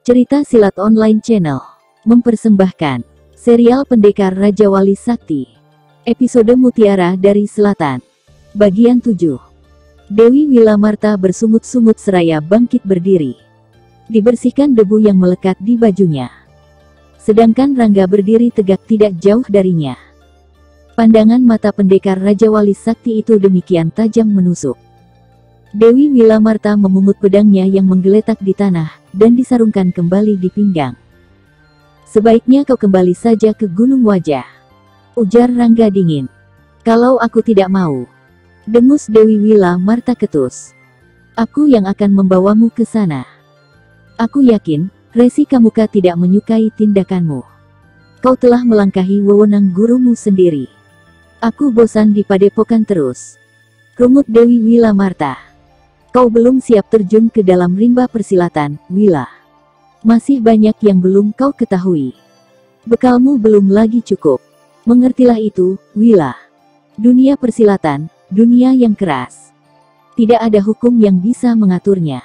Cerita Silat Online Channel mempersembahkan serial Pendekar Raja Wali Sakti, episode Mutiara dari Selatan, bagian 7. Dewi Wilamarta bersungut-sungut seraya bangkit berdiri. Dibersihkan debu yang melekat di bajunya. Sedangkan Rangga berdiri tegak tidak jauh darinya. Pandangan mata pendekar Raja Wali Sakti itu demikian tajam menusuk. Dewi Wilamarta memungut pedangnya yang menggeletak di tanah, dan disarungkan kembali di pinggang. "Sebaiknya kau kembali saja ke Gunung Wajah," ujar Rangga dingin. "Kalau aku tidak mau," dengus Dewi Wilamarta ketus, "aku yang akan membawamu ke sana. Aku yakin, Resi Kamuka tidak menyukai tindakanmu. Kau telah melangkahi wewenang gurumu sendiri. Aku bosan di padepokan terus," rungut Dewi Wilamarta. "Kau belum siap terjun ke dalam rimba persilatan, Wila. Masih banyak yang belum kau ketahui. Bekalmu belum lagi cukup. Mengertilah itu, Wila. Dunia persilatan, dunia yang keras. Tidak ada hukum yang bisa mengaturnya.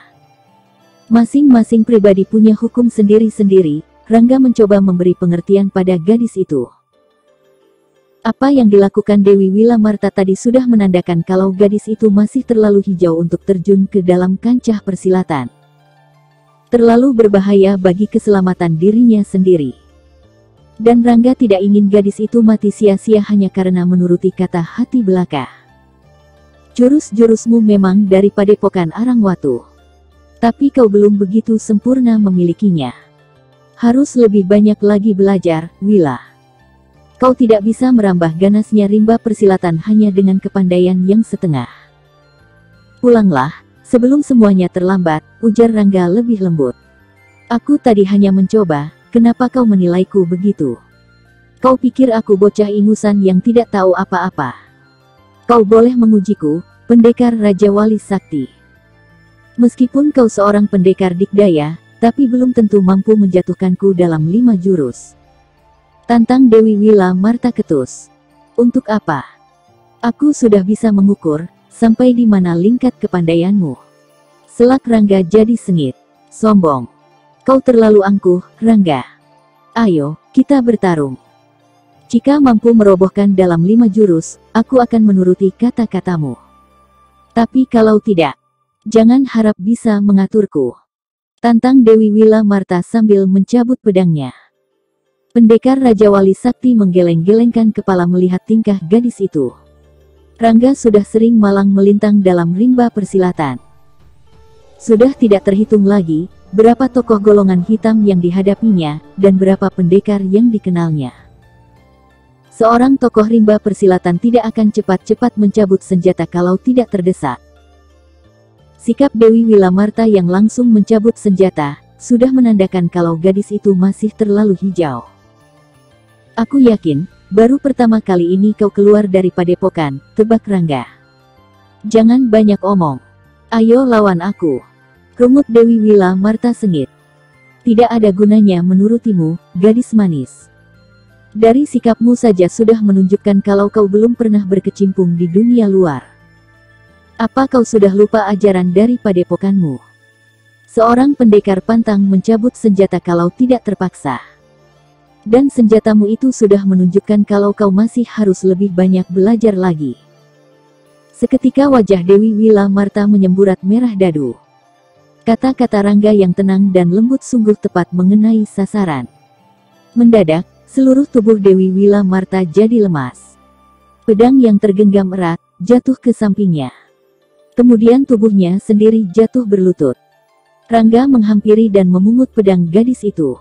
Masing-masing pribadi punya hukum sendiri-sendiri." Rangga mencoba memberi pengertian pada gadis itu. Apa yang dilakukan Dewi Wilamarta tadi sudah menandakan kalau gadis itu masih terlalu hijau untuk terjun ke dalam kancah persilatan. Terlalu berbahaya bagi keselamatan dirinya sendiri. Dan Rangga tidak ingin gadis itu mati sia-sia hanya karena menuruti kata hati belaka. "Jurus-jurusmu memang dari padepokan Arangwatu. Tapi kau belum begitu sempurna memilikinya. Harus lebih banyak lagi belajar, Wila. Kau tidak bisa merambah ganasnya rimba persilatan hanya dengan kepandaian yang setengah. Pulanglah, sebelum semuanya terlambat," ujar Rangga lebih lembut. "Aku tadi hanya mencoba, kenapa kau menilaiku begitu? Kau pikir aku bocah ingusan yang tidak tahu apa-apa? Kau boleh mengujiku, pendekar Raja Wali Sakti. Meskipun kau seorang pendekar dikdaya, tapi belum tentu mampu menjatuhkanku dalam 5 jurus. Tantang Dewi Wilamarta ketus. "Untuk apa? Aku sudah bisa mengukur, sampai di mana lingkat kepandaianmu." Selak Rangga jadi sengit. "Sombong. Kau terlalu angkuh, Rangga. Ayo, kita bertarung. Jika mampu merobohkan dalam 5 jurus, aku akan menuruti kata-katamu. Tapi kalau tidak, jangan harap bisa mengaturku," tantang Dewi Wilamarta sambil mencabut pedangnya. Pendekar Raja Wali Sakti menggeleng-gelengkan kepala melihat tingkah gadis itu. Rangga sudah sering malang melintang dalam rimba persilatan. Sudah tidak terhitung lagi, berapa tokoh golongan hitam yang dihadapinya, dan berapa pendekar yang dikenalnya. Seorang tokoh rimba persilatan tidak akan cepat-cepat mencabut senjata kalau tidak terdesak. Sikap Dewi Wilamarta yang langsung mencabut senjata, sudah menandakan kalau gadis itu masih terlalu hijau. "Aku yakin, baru pertama kali ini kau keluar dari padepokan," tebak Rangga. "Jangan banyak omong. Ayo lawan aku," rungut Dewi Wilamarta sengit. "Tidak ada gunanya menurutimu, gadis manis. Dari sikapmu saja sudah menunjukkan kalau kau belum pernah berkecimpung di dunia luar. Apa kau sudah lupa ajaran dari padepokanmu? Seorang pendekar pantang mencabut senjata kalau tidak terpaksa. Dan senjatamu itu sudah menunjukkan kalau kau masih harus lebih banyak belajar lagi." Seketika wajah Dewi Wilamarta menyemburat merah dadu. Kata-kata Rangga yang tenang dan lembut sungguh tepat mengenai sasaran. Mendadak, seluruh tubuh Dewi Wilamarta jadi lemas. Pedang yang tergenggam erat, jatuh ke sampingnya. Kemudian tubuhnya sendiri jatuh berlutut. Rangga menghampiri dan memungut pedang gadis itu.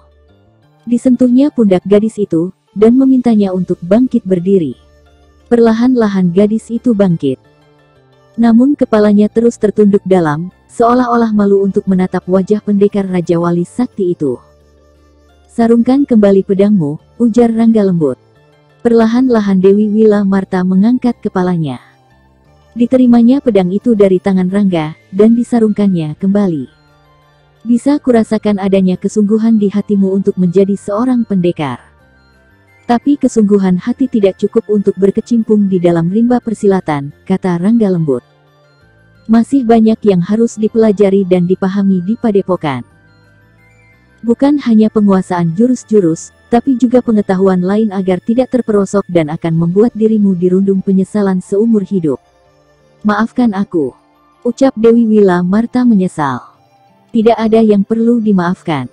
Disentuhnya pundak gadis itu, dan memintanya untuk bangkit berdiri. Perlahan-lahan gadis itu bangkit. Namun kepalanya terus tertunduk dalam, seolah-olah malu untuk menatap wajah pendekar Raja Wali Sakti itu. "Sarungkan kembali pedangmu," ujar Rangga lembut. Perlahan-lahan Dewi Wilamarta mengangkat kepalanya. Diterimanya pedang itu dari tangan Rangga, dan disarungkannya kembali. "Bisa kurasakan adanya kesungguhan di hatimu untuk menjadi seorang pendekar. Tapi kesungguhan hati tidak cukup untuk berkecimpung di dalam rimba persilatan," kata Rangga lembut. "Masih banyak yang harus dipelajari dan dipahami di padepokan. Bukan hanya penguasaan jurus-jurus, tapi juga pengetahuan lain agar tidak terperosok dan akan membuat dirimu dirundung penyesalan seumur hidup. Maafkan aku, ucap Dewi Wila Marta menyesal. Tidak ada yang perlu dimaafkan.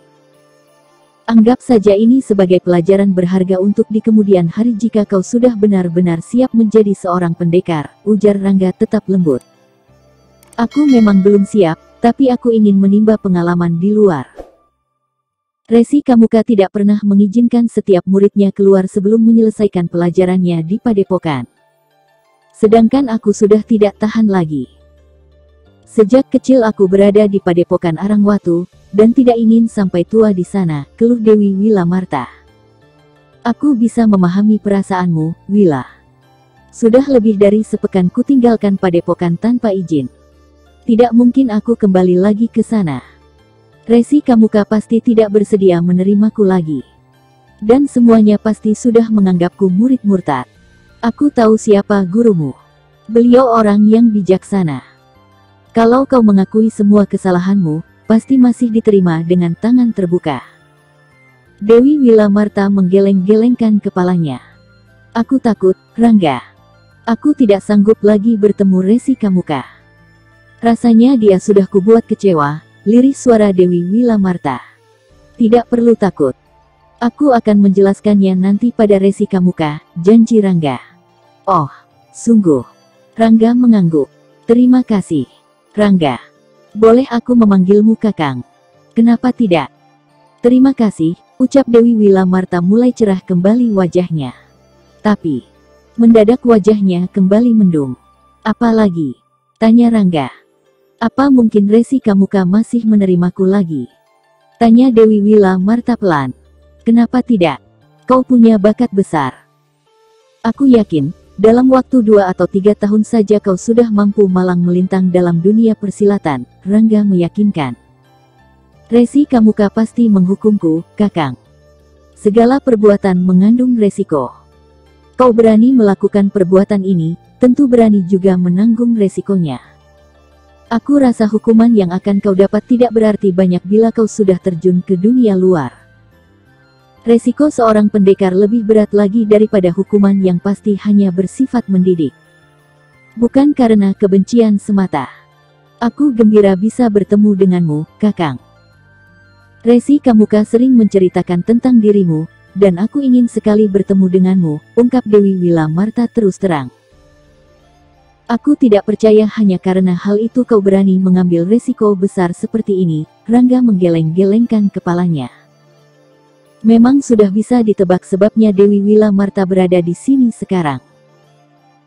Anggap saja ini sebagai pelajaran berharga untuk di kemudian hari jika kau sudah benar-benar siap menjadi seorang pendekar, ujar Rangga tetap lembut. Aku memang belum siap, tapi aku ingin menimba pengalaman di luar. Resi Kamuka tidak pernah mengizinkan setiap muridnya keluar sebelum menyelesaikan pelajarannya di padepokan. Sedangkan aku sudah tidak tahan lagi. Sejak kecil aku berada di padepokan Arangwatu, dan tidak ingin sampai tua di sana, keluh Dewi Wila Marta. Aku bisa memahami perasaanmu, Wila. Sudah lebih dari sepekan ku tinggalkan padepokan tanpa izin. Tidak mungkin aku kembali lagi ke sana. Resi Kamuka pasti tidak bersedia menerimaku lagi. Dan semuanya pasti sudah menganggapku murid murtad. Aku tahu siapa gurumu. Beliau orang yang bijaksana. Kalau kau mengakui semua kesalahanmu, pasti masih diterima dengan tangan terbuka. Dewi Wila Marta menggeleng-gelengkan kepalanya. Aku takut, Rangga. Aku tidak sanggup lagi bertemu Resi Kamuka. Rasanya dia sudah kubuat kecewa. Lirih suara Dewi Wila Marta. Tidak perlu takut. Aku akan menjelaskannya nanti pada Resi Kamuka, janji Rangga. Oh, sungguh. Rangga mengangguk. Terima kasih, Rangga. Boleh aku memanggilmu Kakang? Kenapa tidak? Terima kasih, ucap Dewi Wila Marta mulai cerah kembali wajahnya. Tapi, mendadak wajahnya kembali mendung. Apa lagi? Tanya Rangga. Apa mungkin Resi Kamuka masih menerimaku lagi? Tanya Dewi Wila Marta pelan. Kenapa tidak? Kau punya bakat besar. Aku yakin, dalam waktu 2 atau 3 tahun saja kau sudah mampu malang melintang dalam dunia persilatan, Rangga meyakinkan. Resi Kamuka pasti menghukumku, Kakang. Segala perbuatan mengandung resiko. Kau berani melakukan perbuatan ini, tentu berani juga menanggung resikonya. Aku rasa hukuman yang akan kau dapat tidak berarti banyak bila kau sudah terjun ke dunia luar. Resiko seorang pendekar lebih berat lagi daripada hukuman yang pasti hanya bersifat mendidik. Bukan karena kebencian semata. Aku gembira bisa bertemu denganmu, Kakang. Resi Kamuka sering menceritakan tentang dirimu, dan aku ingin sekali bertemu denganmu, ungkap Dewi Wila Marta terus terang. Aku tidak percaya hanya karena hal itu kau berani mengambil resiko besar seperti ini, Rangga menggeleng-gelengkan kepalanya. Memang sudah bisa ditebak sebabnya Dewi Wila Marta berada di sini sekarang.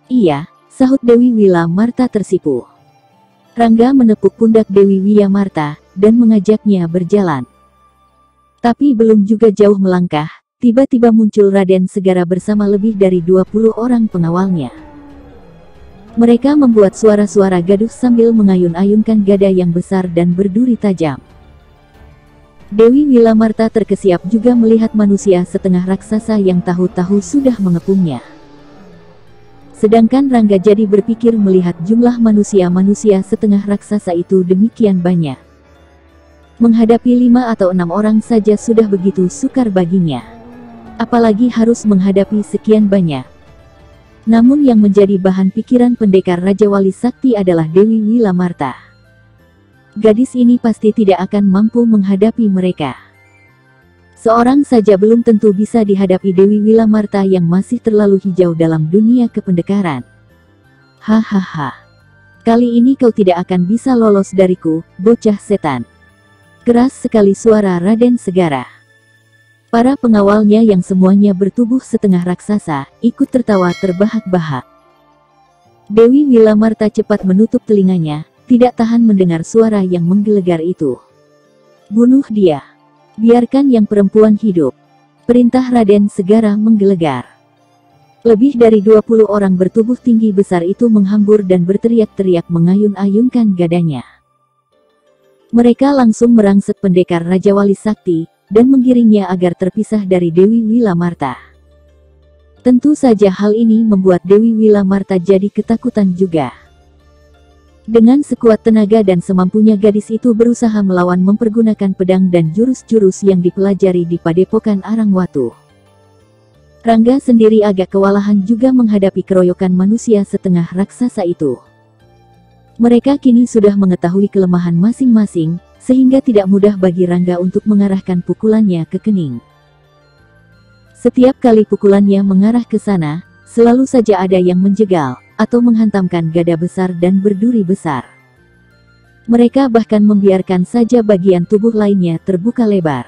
Iya, sahut Dewi Wila Marta tersipu. Rangga menepuk pundak Dewi Wila Marta, dan mengajaknya berjalan. Tapi belum juga jauh melangkah, tiba-tiba muncul Raden Segara bersama lebih dari 20 orang pengawalnya. Mereka membuat suara-suara gaduh sambil mengayun-ayunkan gada yang besar dan berduri tajam. Dewi Wila Marta terkesiap juga melihat manusia setengah raksasa yang tahu-tahu sudah mengepungnya. Sedangkan Rangga jadi berpikir melihat jumlah manusia-manusia setengah raksasa itu demikian banyak. Menghadapi 5 atau 6 orang saja sudah begitu sukar baginya. Apalagi harus menghadapi sekian banyak. Namun yang menjadi bahan pikiran pendekar Raja Wali Sakti adalah Dewi Wila Marta. Gadis ini pasti tidak akan mampu menghadapi mereka. Seorang saja belum tentu bisa dihadapi Dewi Wila Marta yang masih terlalu hijau dalam dunia kependekaran. Hahaha. Kali ini kau tidak akan bisa lolos dariku, bocah setan. Keras sekali suara Raden Segara. Para pengawalnya yang semuanya bertubuh setengah raksasa, ikut tertawa terbahak-bahak. Dewi Wila Marta cepat menutup telinganya, tidak tahan mendengar suara yang menggelegar itu. Bunuh dia. Biarkan yang perempuan hidup. Perintah Raden Segara menggelegar. Lebih dari 20 orang bertubuh tinggi besar itu menghambur dan berteriak-teriak mengayun-ayunkan gadanya. Mereka langsung merangsek pendekar Raja Wali Sakti, dan menggiringnya agar terpisah dari Dewi Wila Marta. Tentu saja hal ini membuat Dewi Wila Marta jadi ketakutan juga. Dengan sekuat tenaga dan semampunya gadis itu berusaha melawan mempergunakan pedang dan jurus-jurus yang dipelajari di Padepokan Arangwatu. Rangga sendiri agak kewalahan juga menghadapi keroyokan manusia setengah raksasa itu. Mereka kini sudah mengetahui kelemahan masing-masing, sehingga tidak mudah bagi Rangga untuk mengarahkan pukulannya ke kening. Setiap kali pukulannya mengarah ke sana, selalu saja ada yang menjegal, atau menghantamkan gada besar dan berduri besar. Mereka bahkan membiarkan saja bagian tubuh lainnya terbuka lebar.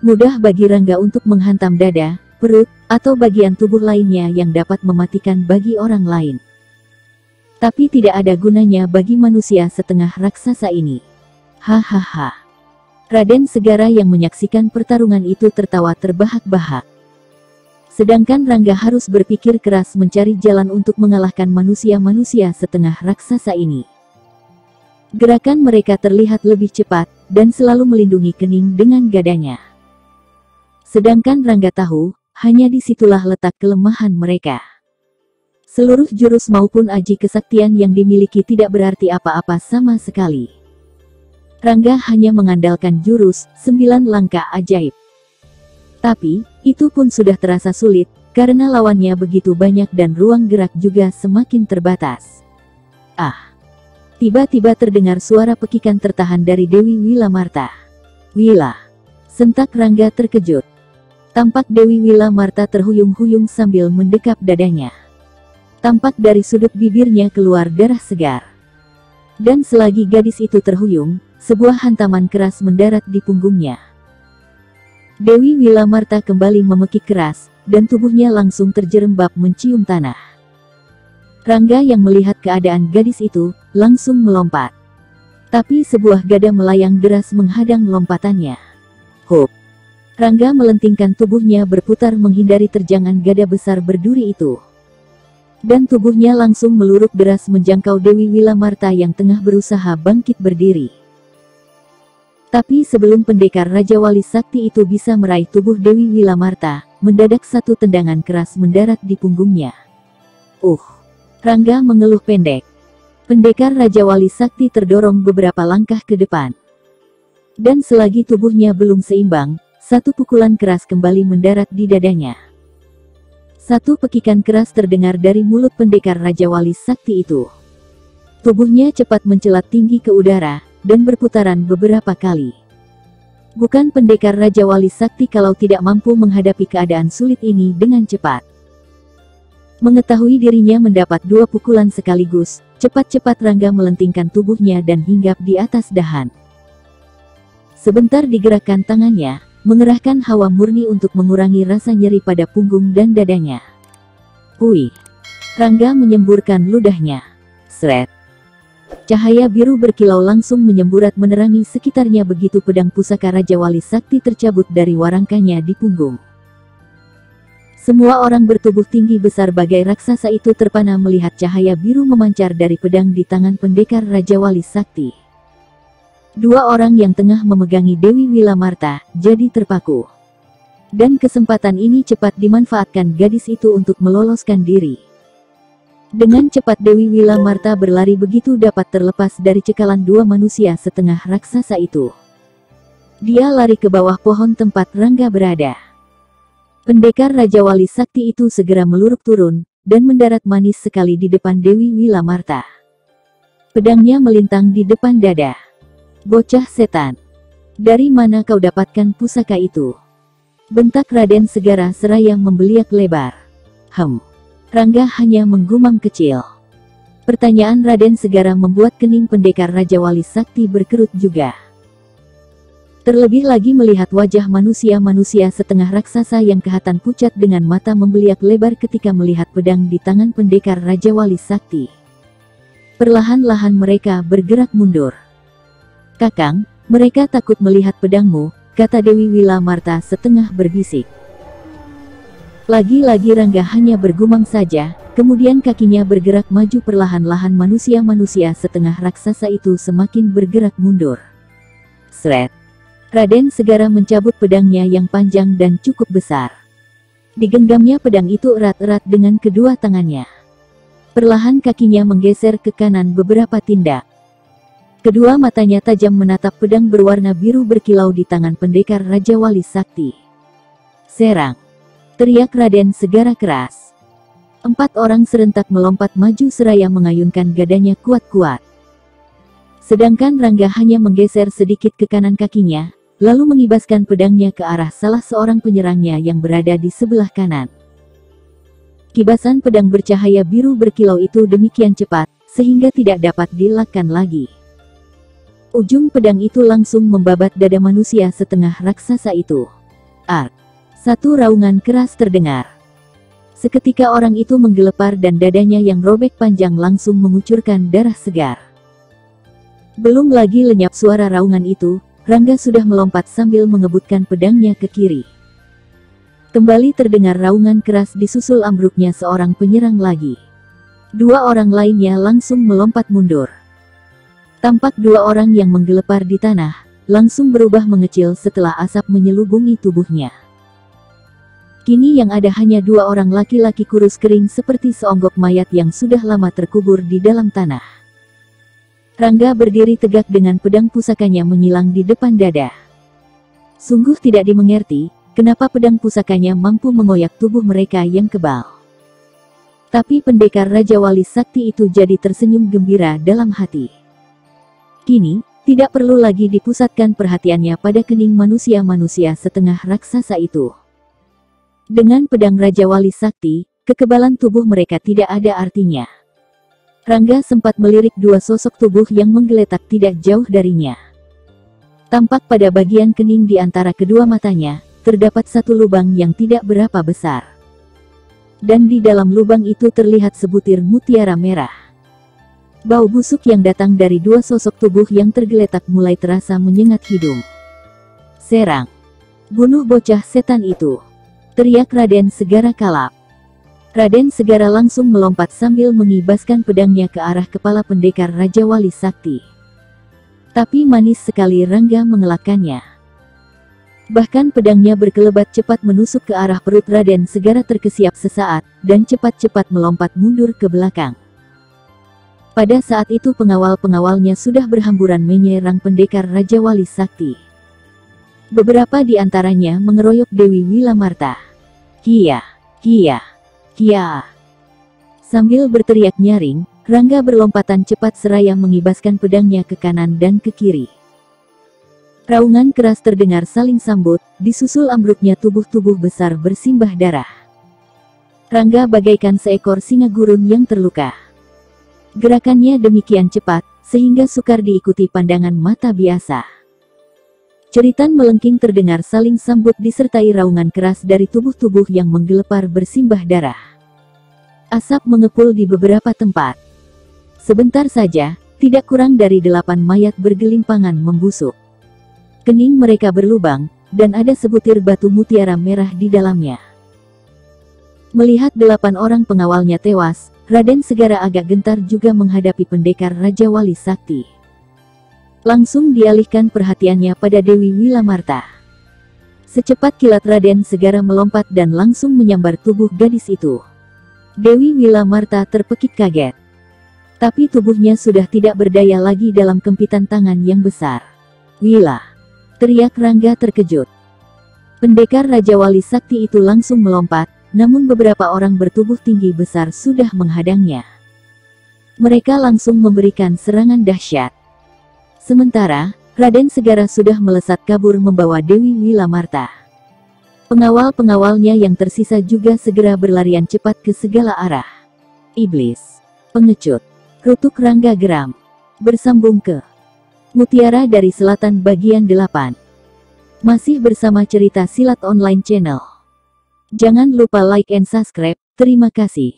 Mudah bagi Rangga untuk menghantam dada, perut, atau bagian tubuh lainnya yang dapat mematikan bagi orang lain. Tapi tidak ada gunanya bagi manusia setengah raksasa ini. Hahaha. Raden Segara yang menyaksikan pertarungan itu tertawa terbahak-bahak. Sedangkan Rangga harus berpikir keras mencari jalan untuk mengalahkan manusia-manusia setengah raksasa ini. Gerakan mereka terlihat lebih cepat, dan selalu melindungi kening dengan gadanya. Sedangkan Rangga tahu, hanya disitulah letak kelemahan mereka. Seluruh jurus maupun aji kesaktian yang dimiliki tidak berarti apa-apa sama sekali. Rangga hanya mengandalkan jurus 9 langkah ajaib. Tapi, itu pun sudah terasa sulit, karena lawannya begitu banyak dan ruang gerak juga semakin terbatas. Tiba-tiba terdengar suara pekikan tertahan dari Dewi Wilamarta. Wila! Sentak Rangga terkejut. Tampak Dewi Wilamarta terhuyung-huyung sambil mendekap dadanya. Tampak dari sudut bibirnya keluar darah segar. Dan selagi gadis itu terhuyung, sebuah hantaman keras mendarat di punggungnya. Dewi Wilamarta kembali memekik keras, dan tubuhnya langsung terjerembab mencium tanah. Rangga yang melihat keadaan gadis itu, langsung melompat. Tapi sebuah gada melayang deras menghadang lompatannya. Hup! Rangga melentingkan tubuhnya berputar menghindari terjangan gada besar berduri itu. Dan tubuhnya langsung meluruk deras menjangkau Dewi Wilamarta yang tengah berusaha bangkit berdiri. Tapi sebelum pendekar Raja Wali Sakti itu bisa meraih tubuh Dewi Wilamarta, mendadak satu tendangan keras mendarat di punggungnya. Rangga mengeluh pendek. Pendekar Raja Wali Sakti terdorong beberapa langkah ke depan. Dan selagi tubuhnya belum seimbang, satu pukulan keras kembali mendarat di dadanya. Satu pekikan keras terdengar dari mulut pendekar Raja Wali Sakti itu. Tubuhnya cepat mencelat tinggi ke udara, dan berputaran beberapa kali. Bukan pendekar Raja Wali Sakti kalau tidak mampu menghadapi keadaan sulit ini dengan cepat. Mengetahui dirinya mendapat 2 pukulan sekaligus, cepat-cepat Rangga melentingkan tubuhnya dan hinggap di atas dahan. Sebentar digerakkan tangannya, mengerahkan hawa murni untuk mengurangi rasa nyeri pada punggung dan dadanya. Wih! Rangga menyemburkan ludahnya. Sret! Cahaya biru berkilau langsung menyemburat menerangi sekitarnya begitu pedang pusaka Raja Wali Sakti tercabut dari warangkanya di punggung. Semua orang bertubuh tinggi besar bagai raksasa itu terpana melihat cahaya biru memancar dari pedang di tangan pendekar Raja Wali Sakti. 2 orang yang tengah memegangi Dewi Wilamarta, jadi terpaku. Dan kesempatan ini cepat dimanfaatkan gadis itu untuk meloloskan diri. Dengan cepat Dewi Wilamarta berlari begitu dapat terlepas dari cekalan 2 manusia setengah raksasa itu. Dia lari ke bawah pohon tempat Rangga berada. Pendekar Raja Wali Sakti itu segera meluruk turun, dan mendarat manis sekali di depan Dewi Wilamarta. Pedangnya melintang di depan dada. Bocah setan! Dari mana kau dapatkan pusaka itu? Bentak Raden Segara seraya membeliak lebar. Rangga hanya menggumam kecil. Pertanyaan Raden Segara membuat kening pendekar Raja Wali Sakti berkerut juga. Terlebih lagi melihat wajah manusia-manusia setengah raksasa yang kelihatan pucat dengan mata membeliak lebar ketika melihat pedang di tangan pendekar Raja Wali Sakti. Perlahan-lahan mereka bergerak mundur. Kakang, mereka takut melihat pedangmu, kata Dewi Wilamarta setengah berbisik. Lagi-lagi Rangga hanya bergumam saja, kemudian kakinya bergerak maju perlahan-lahan manusia-manusia setengah raksasa itu semakin bergerak mundur. Sret! Raden Segara mencabut pedangnya yang panjang dan cukup besar. Digenggamnya pedang itu erat-erat dengan kedua tangannya. Perlahan kakinya menggeser ke kanan beberapa tindak. Kedua matanya tajam menatap pedang berwarna biru berkilau di tangan pendekar Raja Wali Sakti. "Serang!" teriak Raden Segara keras. 4 orang serentak melompat maju seraya mengayunkan gadanya kuat-kuat. Sedangkan Rangga hanya menggeser sedikit ke kanan kakinya, lalu mengibaskan pedangnya ke arah salah seorang penyerangnya yang berada di sebelah kanan. Kibasan pedang bercahaya biru berkilau itu demikian cepat, sehingga tidak dapat dielakkan lagi. Ujung pedang itu langsung membabat dada manusia setengah raksasa itu. Ark! Satu raungan keras terdengar. Seketika orang itu menggelepar dan dadanya yang robek panjang langsung mengucurkan darah segar. Belum lagi lenyap suara raungan itu, Rangga sudah melompat sambil mengebutkan pedangnya ke kiri. Kembali terdengar raungan keras disusul ambruknya seorang penyerang lagi. 2 orang lainnya langsung melompat mundur. Tampak 2 orang yang menggelepar di tanah, langsung berubah mengecil setelah asap menyelubungi tubuhnya. Kini yang ada hanya 2 orang laki-laki kurus kering seperti seonggok mayat yang sudah lama terkubur di dalam tanah. Rangga berdiri tegak dengan pedang pusakanya menyilang di depan dada. Sungguh tidak dimengerti, kenapa pedang pusakanya mampu mengoyak tubuh mereka yang kebal. Tapi pendekar Raja Wali Sakti itu jadi tersenyum gembira dalam hati. Kini, tidak perlu lagi dipusatkan perhatiannya pada kening manusia-manusia setengah raksasa itu. Dengan pedang Raja Wali Sakti, kekebalan tubuh mereka tidak ada artinya. Rangga sempat melirik 2 sosok tubuh yang menggeletak tidak jauh darinya. Tampak pada bagian kening di antara kedua matanya, terdapat 1 lubang yang tidak berapa besar. Dan di dalam lubang itu terlihat sebutir mutiara merah. Bau busuk yang datang dari 2 sosok tubuh yang tergeletak mulai terasa menyengat hidung. "Serang! Bunuh bocah setan itu!" teriak Raden Segara kalap. Raden Segara langsung melompat sambil mengibaskan pedangnya ke arah kepala pendekar Raja Wali Sakti. Tapi manis sekali Rangga mengelakkannya. Bahkan pedangnya berkelebat cepat menusuk ke arah perut Raden Segara terkesiap sesaat, dan cepat-cepat melompat mundur ke belakang. Pada saat itu pengawal-pengawalnya sudah berhamburan menyerang pendekar Raja Wali Sakti. Beberapa di antaranya mengeroyok Dewi Wilamarta. "Kia! Kia! Kia!" Sambil berteriak nyaring, Rangga berlompatan cepat seraya mengibaskan pedangnya ke kanan dan ke kiri. Raungan keras terdengar saling sambut, disusul ambruknya tubuh-tubuh besar bersimbah darah. Rangga bagaikan seekor singa gurun yang terluka. Gerakannya demikian cepat, sehingga sukar diikuti pandangan mata biasa. Ceritan melengking terdengar saling sambut disertai raungan keras dari tubuh-tubuh yang menggelepar bersimbah darah. Asap mengepul di beberapa tempat. Sebentar saja, tidak kurang dari 8 mayat bergelimpangan membusuk. Kening mereka berlubang, dan ada sebutir batu mutiara merah di dalamnya. Melihat 8 orang pengawalnya tewas, Raden Segara agak gentar juga menghadapi pendekar Raja Wali Sakti. Langsung dialihkan perhatiannya pada Dewi Wilamarta. Secepat kilat Raden Segara melompat dan langsung menyambar tubuh gadis itu. Dewi Wilamarta terpekik kaget. Tapi tubuhnya sudah tidak berdaya lagi dalam kempitan tangan yang besar. "Wila!" teriak Rangga terkejut. Pendekar Raja Wali Sakti itu langsung melompat, namun beberapa orang bertubuh tinggi besar sudah menghadangnya. Mereka langsung memberikan serangan dahsyat. Sementara, Raden Segara sudah melesat kabur membawa Dewi Wilamarta. Pengawal-pengawalnya yang tersisa juga segera berlarian cepat ke segala arah. "Iblis! Pengecut!" rutuk Rangga geram. Bersambung ke Mutiara dari Selatan bagian 8. Masih bersama Cerita Silat Online Channel. Jangan lupa like and subscribe. Terima kasih.